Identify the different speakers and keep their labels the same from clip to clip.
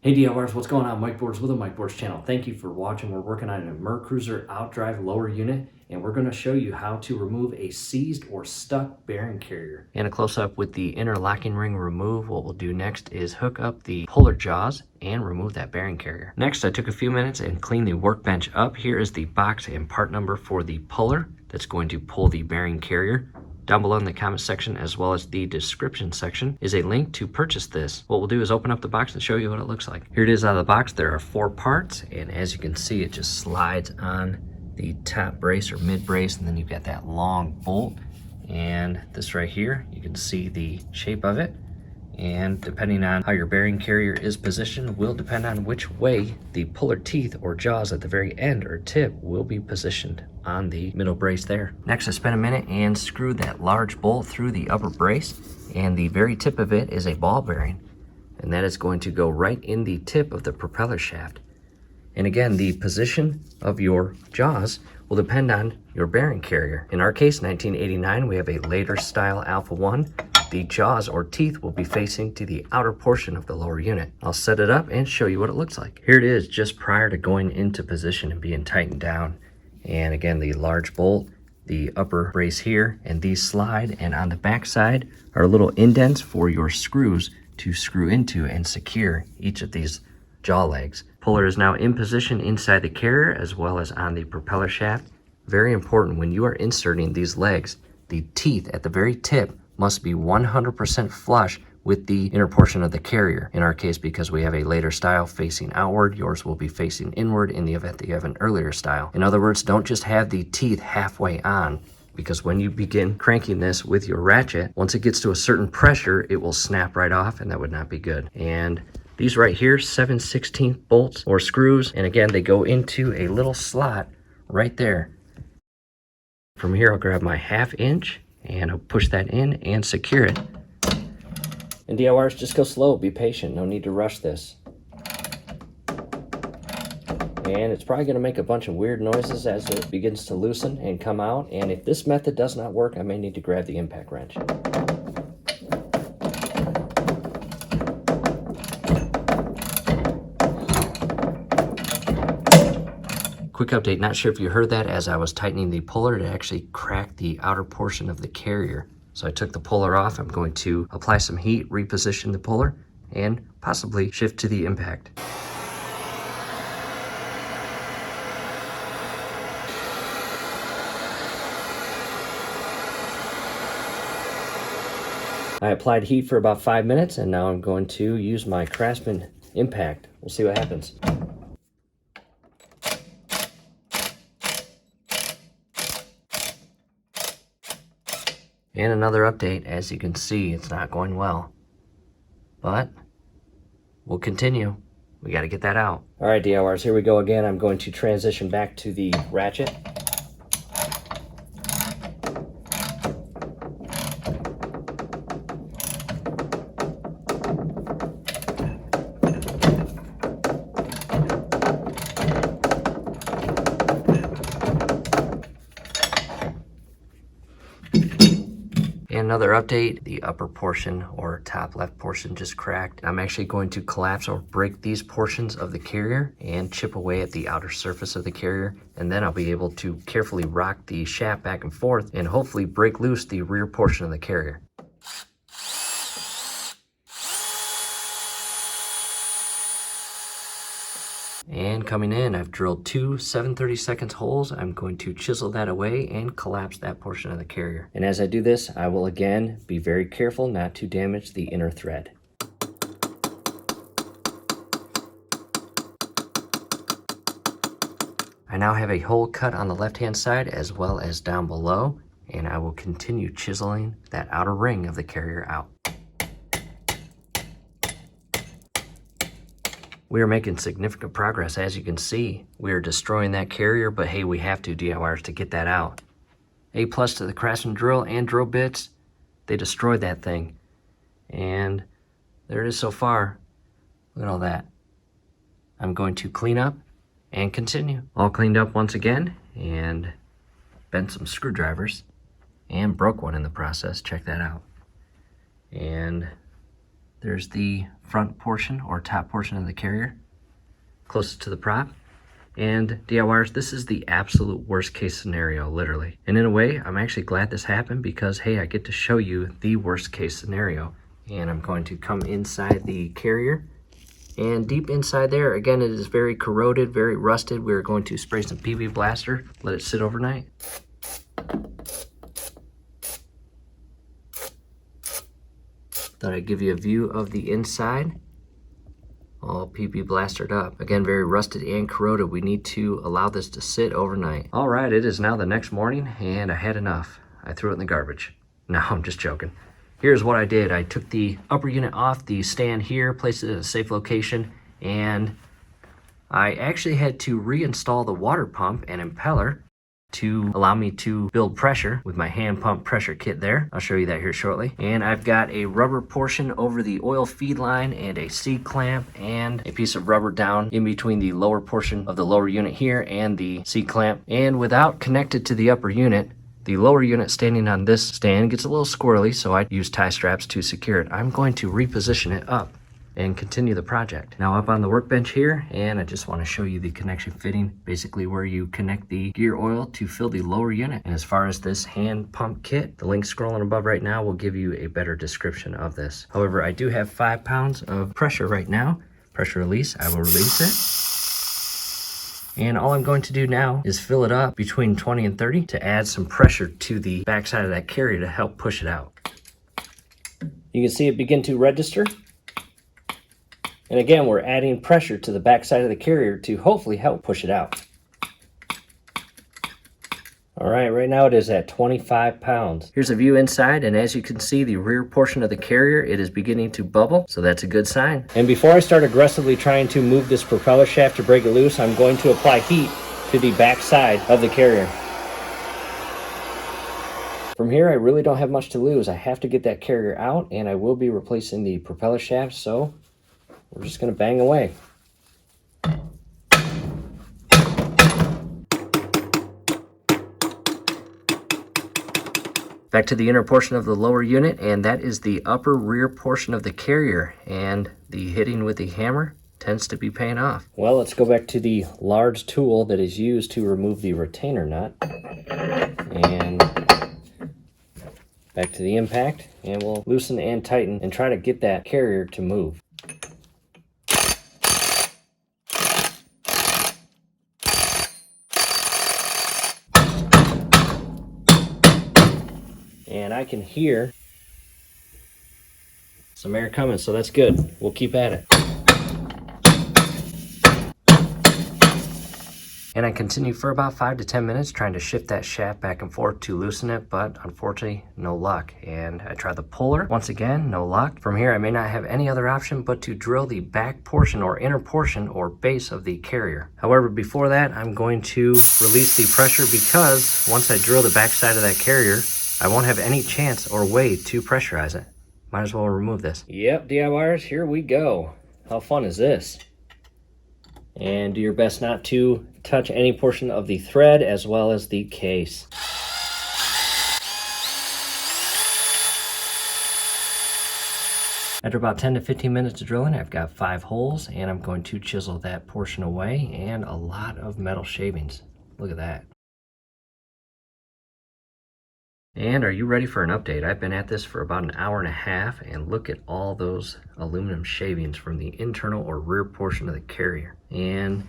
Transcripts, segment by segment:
Speaker 1: Hey DIYers, what's going on? Mike Boards with the Mike Boards channel. Thank you for watching. We're working on a MerCruiser outdrive lower unit, and we're going to show you how to remove a seized or stuck bearing carrier. And a close-up with the inner locking ring remove. What we'll do next is hook up the puller jaws and remove that bearing carrier. Next, I took a few minutes and cleaned the workbench up. Here is the box and part number for the puller that's going to pull the bearing carrier. Down below in the comment section, as well as the description section, is a link to purchase this. What we'll do is open up the box and show you what it looks like. Here it is out of the box. There are 4 parts, and as you can see, it just slides on the top brace or mid brace, and then you've got that long bolt. And this right here, you can see the shape of it. And depending on how your bearing carrier is positioned will depend on which way the puller teeth or jaws at the very end or tip will be positioned on the middle brace there. Next, I spent a minute and screwed that large bolt through the upper brace, and the very tip of it is a ball bearing, and that is going to go right in the tip of the propeller shaft. And again, the position of your jaws will depend on your bearing carrier. In our case, 1989, we have a later style Alpha 1. The jaws or teeth will be facing to the outer portion of the lower unit. I'll set it up and show you what it looks like. Here it is just prior to going into position and being tightened down. And again, the large bolt, the upper brace here, and these slide, and on the back side are little indents for your screws to screw into and secure each of these jaw legs. Puller is now in position inside the carrier as well as on the propeller shaft. Very important, when you are inserting these legs, the teeth at the very tip must be 100% flush with the inner portion of the carrier. In our case, because we have a later style facing outward, yours will be facing inward in the event that you have an earlier style. In other words, don't just have the teeth halfway on, because when you begin cranking this with your ratchet, once it gets to a certain pressure, it will snap right off, and that would not be good. And these right here, 7/16 bolts or screws, and again, they go into a little slot right there. From here, I'll grab my 1/2 inch and I'll push that in and secure it. And DIYers, just go slow, be patient, no need to rush this. And it's probably going to make a bunch of weird noises as it begins to loosen and come out, and if this method does not work, I may need to grab the impact wrench. Quick update, not sure if you heard that, as I was tightening the puller, it actually cracked the outer portion of the carrier. So I took the puller off. I'm going to apply some heat, reposition the puller, and possibly shift to the impact. I applied heat for about 5 minutes, and now I'm going to use my Craftsman impact. We'll see what happens. And another update, as you can see, it's not going well. But we'll continue. We got to get that out. All right, DIYers, here we go again. I'm going to transition back to the ratchet. And another update, the upper portion or top left portion just cracked. I'm actually going to collapse or break these portions of the carrier and chip away at the outer surface of the carrier, and then I'll be able to carefully rock the shaft back and forth and hopefully break loose the rear portion of the carrier. And coming in, I've drilled 2 7/32 holes. I'm going to chisel that away and collapse that portion of the carrier. And as I do this, I will again be very careful not to damage the inner thread. I now have a hole cut on the left-hand side as well as down below, and I will continue chiseling that outer ring of the carrier out. We are making significant progress, as you can see. We are destroying that carrier, but hey, we have to, DIYers, to get that out. A+ to the Craftsman drill and drill bits. They destroyed that thing. And there it is so far. Look at all that. I'm going to clean up and continue. All cleaned up once again, and bent some screwdrivers and broke one in the process. Check that out. And There's the front portion or top portion of the carrier, closest to the prop. And DIYers, this is the absolute worst case scenario, literally. And in a way, I'm actually glad this happened because, hey, I get to show you the worst case scenario. And I'm going to come inside the carrier. And deep inside there, again, it is very corroded, very rusted. We're going to spray some PB Blaster, let it sit overnight. Thought I'd give you a view of the inside. All PB blastered up. Again, very rusted and corroded. We need to allow this to sit overnight. All right, it is now the next morning and I had enough. I threw it in the garbage. No, I'm just joking. Here's what I did. I took the upper unit off the stand here, placed it in a safe location, and I actually had to reinstall the water pump and impeller to allow me to build pressure with my hand pump pressure kit there. I'll show you that here shortly. And I've got a rubber portion over the oil feed line and a C-clamp and a piece of rubber down in between the lower portion of the lower unit here and the C-clamp. And without connected to the upper unit, the lower unit standing on this stand gets a little squirrely, so I use tie straps to secure it. I'm going to reposition it up and continue the project. Now up on the workbench here, and I just want to show you the connection fitting, basically where you connect the gear oil to fill the lower unit. And as far as this hand pump kit, the link scrolling above right now will give you a better description of this. However, I do have 5 pounds of pressure right now, pressure release. I will release it. And all I'm going to do now is fill it up between 20 and 30 to add some pressure to the backside of that carrier to help push it out. You can see it begin to register. And again, we're adding pressure to the backside of the carrier to hopefully help push it out. All right now it is at 25 pounds. Here's a view inside, and as you can see, the rear portion of the carrier, it is beginning to bubble, so that's a good sign. And before I start aggressively trying to move this propeller shaft to break it loose, I'm going to apply heat to the backside of the carrier. From here, I really don't have much to lose. I have to get that carrier out, and I will be replacing the propeller shaft, so we're just going to bang away. Back to the inner portion of the lower unit, and that is the upper rear portion of the carrier, and the hitting with the hammer tends to be paying off. Well, let's go back to the large tool that is used to remove the retainer nut, and back to the impact, and we'll loosen and tighten and try to get that carrier to move. And I can hear some air coming, so that's good. We'll keep at it. And I continued for about 5 to 10 minutes trying to shift that shaft back and forth to loosen it, but unfortunately, no luck. And I tried the puller. Once again, no luck. From here, I may not have any other option but to drill the back portion or inner portion or base of the carrier. However, before that, I'm going to release the pressure because once I drill the backside of that carrier, I won't have any chance or way to pressurize it. Might as well remove this. Yep, DIYers, here we go. How fun is this? And do your best not to touch any portion of the thread as well as the case. After about 10 to 15 minutes of drilling, I've got 5 holes, and I'm going to chisel that portion away, and a lot of metal shavings. Look at that. And are you ready for an update? I've been at this for about an hour and a half, and look at all those aluminum shavings from the internal or rear portion of the carrier. And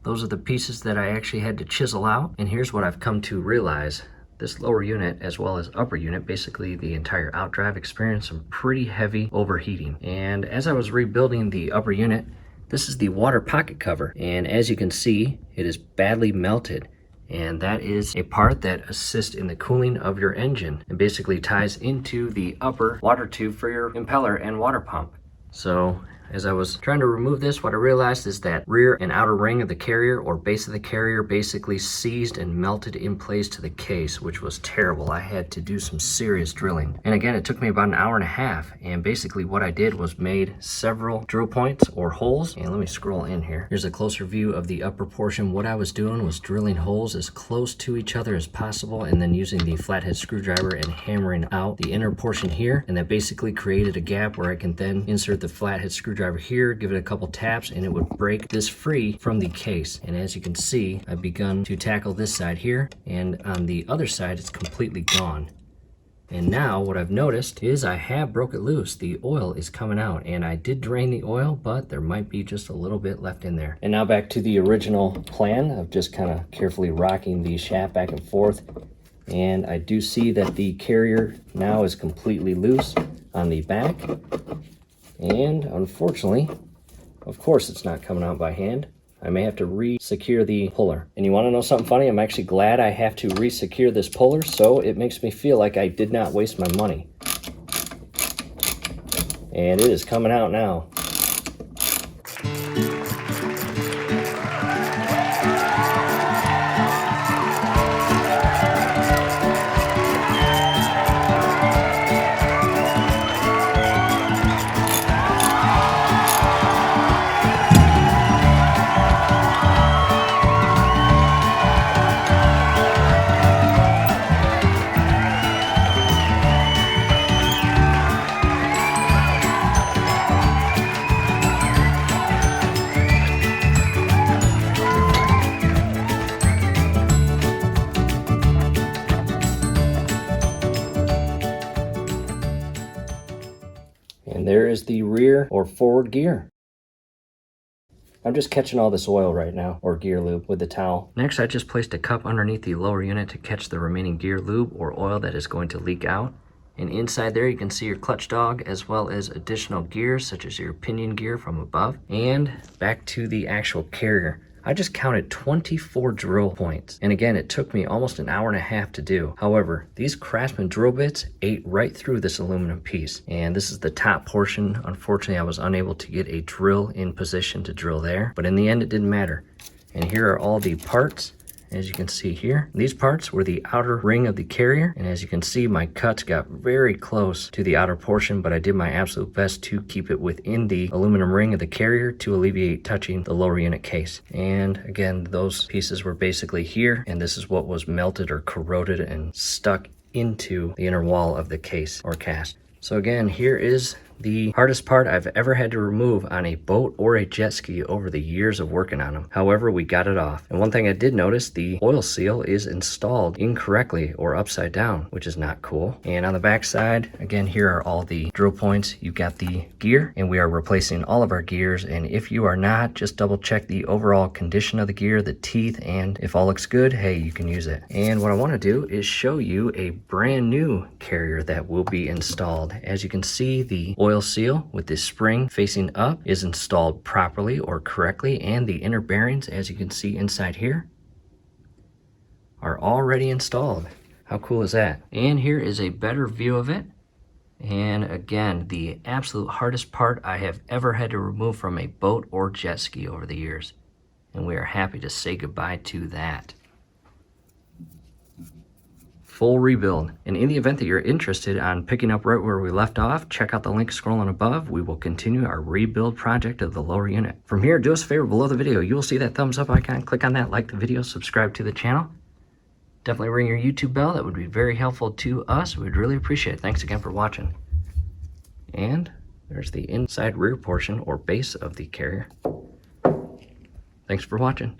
Speaker 1: those are the pieces that I actually had to chisel out. And here's what I've come to realize. This lower unit as well as upper unit, basically the entire outdrive, experienced some pretty heavy overheating. And as I was rebuilding the upper unit, this is the water pocket cover. And as you can see, it is badly melted. And that is a part that assists in the cooling of your engine and basically ties into the upper water tube for your impeller and water pump. So as I was trying to remove this, what I realized is that rear and outer ring of the carrier or base of the carrier basically seized and melted in place to the case, which was terrible. I had to do some serious drilling. And again, it took me about an hour and a half. And basically what I did was made several drill points or holes. And let me scroll in here. Here's a closer view of the upper portion. What I was doing was drilling holes as close to each other as possible and then using the flathead screwdriver and hammering out the inner portion here. And that basically created a gap where I can then insert the flathead screwdriver here, give it a couple taps, and it would break this free from the case. And as you can see, I've begun to tackle this side here, and on the other side it's completely gone. And now what I've noticed is I have broke it loose. The oil is coming out, and I did drain the oil, but there might be just a little bit left in there. And now back to the original plan of just kind of carefully rocking the shaft back and forth. And I do see that the carrier now is completely loose on the back. And unfortunately, of course it's not coming out by hand. I may have to re-secure the puller. And you want to know something funny? I'm actually glad I have to re-secure this puller, so it makes me feel like I did not waste my money. And it is coming out now. And there is the rear or forward gear. I'm just catching all this oil right now, or gear lube, with the towel. Next, I just placed a cup underneath the lower unit to catch the remaining gear lube or oil that is going to leak out. And inside there you can see your clutch dog as well as additional gears such as your pinion gear from above. And back to the actual carrier. I just counted 24 drill points. And again, it took me almost an hour and a half to do. However, these Craftsman drill bits ate right through this aluminum piece. And this is the top portion. Unfortunately, I was unable to get a drill in position to drill there, but in the end, it didn't matter. And here are all the parts. As you can see here, these parts were the outer ring of the carrier, and as you can see, my cuts got very close to the outer portion, but I did my absolute best to keep it within the aluminum ring of the carrier to alleviate touching the lower unit case. And again, those pieces were basically here, and this is what was melted or corroded and stuck into the inner wall of the case or cast. So again, here is the hardest part I've ever had to remove on a boat or a jet ski over the years of working on them. However, we got it off. And one thing I did notice, the oil seal is installed incorrectly or upside down, which is not cool. And on the back side, again, here are all the drill points. You've got the gear, and we are replacing all of our gears. And if you are not, just double check the overall condition of the gear, the teeth, and if all looks good, hey, you can use it. And what I want to do is show you a brand new carrier that will be installed. As you can see, the oil seal with this spring facing up is installed properly or correctly, and the inner bearings, as you can see inside here, are already installed. How cool is that? And here is a better view of it. And again, the absolute hardest part I have ever had to remove from a boat or jet ski over the years. And we are happy to say goodbye to that. Full rebuild. And in the event that you're interested on picking up right where we left off, check out the link scrolling above. We will continue our rebuild project of the lower unit. From here, do us a favor below the video. You will see that thumbs up icon. Click on that, like the video, subscribe to the channel. Definitely ring your YouTube bell. That would be very helpful to us. We'd really appreciate it. Thanks again for watching. And there's the inside rear portion or base of the carrier. Thanks for watching.